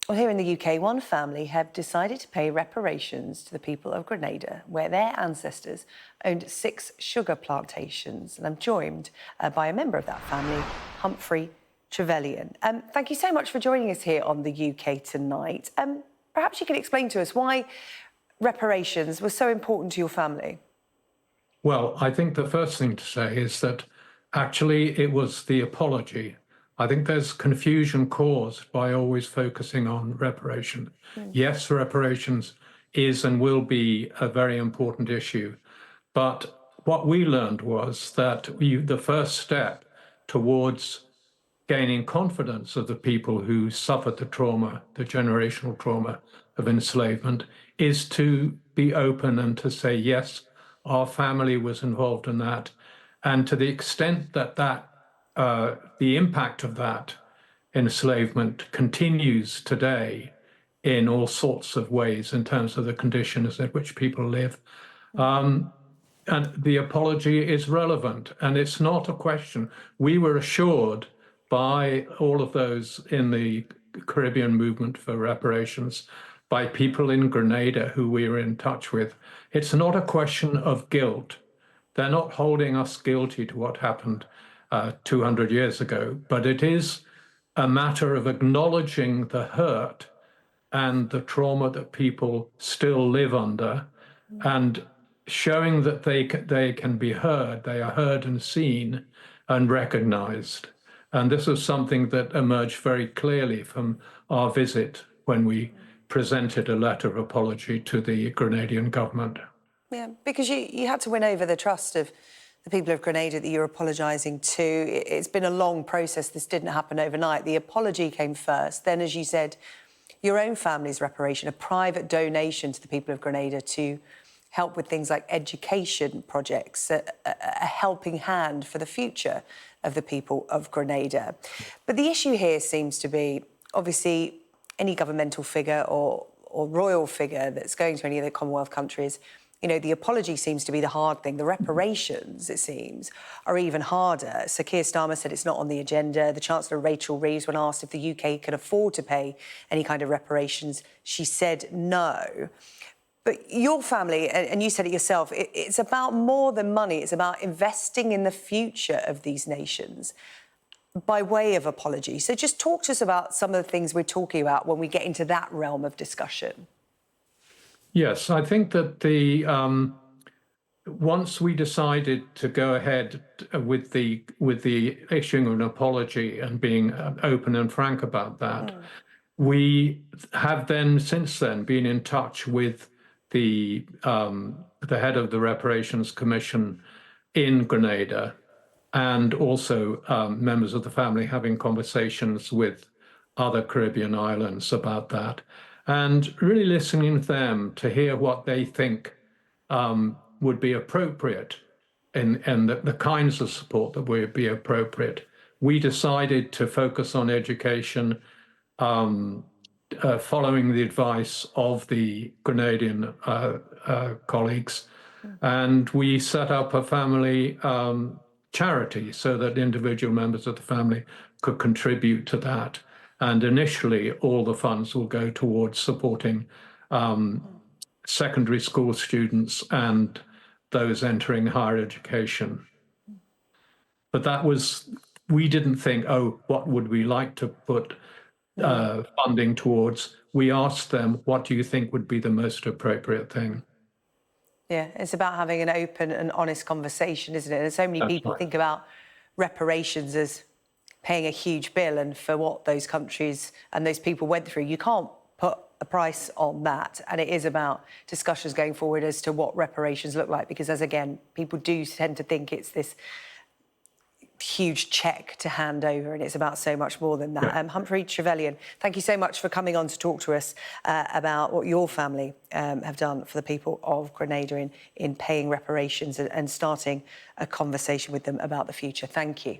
Well, here in the UK, one family have decided to pay reparations to the people of Grenada, where their ancestors owned 6 sugar plantations. And I'm joined by a member of that family, Humphry Trevelyan. Thank you so much for joining us here on the UK Tonight. Perhaps you could explain to us why reparations were so important to your family. Well, I think the first thing to say is that actually it was the apology. I think there's confusion caused by always focusing on reparation. Yes, reparations is and will be a very important issue. But what we learned was that the first step towards gaining confidence of the people who suffered the trauma, the generational trauma of enslavement, is to be open and to say, yes, our family was involved in that. And to the extent that the impact of that enslavement continues today in all sorts of ways in terms of the conditions in which people live, and the apology is relevant. And it's not a question. We were assured by all of those in the Caribbean movement for reparations, by people in Grenada who we were in touch with. It's not a question of guilt. They're not holding us guilty to what happened 200 years ago, but it is a matter of acknowledging the hurt and the trauma that people still live under, and showing that they can be heard, they are heard and seen and recognized. And this is something that emerged very clearly from our visit when we presented a letter of apology to the Grenadian government. Yeah, because you had to win over the trust of the people of Grenada that you're apologising to. It's been a long process. This didn't happen overnight. The apology came first. Then, as you said, your own family's reparation, a private donation to the people of Grenada to help with things like education projects, a helping hand for the future of the people of Grenada. But the issue here seems to be, obviously, any governmental figure or royal figure that's going to any of the Commonwealth countries, you know, the apology seems to be the hard thing. The reparations, it seems, are even harder. So Keir Starmer said it's not on the agenda. The Chancellor, Rachel Reeves, when asked if the UK can afford to pay any kind of reparations, she said no. But your family, and you said it yourself, it's about more than money. It's about investing in the future of these nations by way of apology. So just talk to us about some of the things we're talking about when we get into that realm of discussion. Yes, I think that once we decided to go ahead with the issuing of an apology and being open and frank about that, we have then since then been in touch with the head of the Reparations Commission in Grenada, and also members of the family having conversations with other Caribbean islands about that, and really listening to them to hear what they think would be appropriate and the kinds of support that would be appropriate. We decided to focus on education, following the advice of the Grenadian colleagues, and we set up a family charity so that individual members of the family could contribute to that. And initially, all the funds will go towards supporting secondary school students and those entering higher education. But that was, we didn't think, oh, what would we like to put funding towards? We asked them, what do you think would be the most appropriate thing? Yeah, it's about having an open and honest conversation, isn't it? And so many people think about reparations as paying a huge bill, and for what those countries and those people went through, you can't put a price on that. And it is about discussions going forward as to what reparations look like, because, as again, people do tend to think it's this huge cheque to hand over, and it's about so much more than that. Yeah. Humphry Trevelyan, thank you so much for coming on to talk to us about what your family have done for the people of Grenada in paying reparations and starting a conversation with them about the future. Thank you.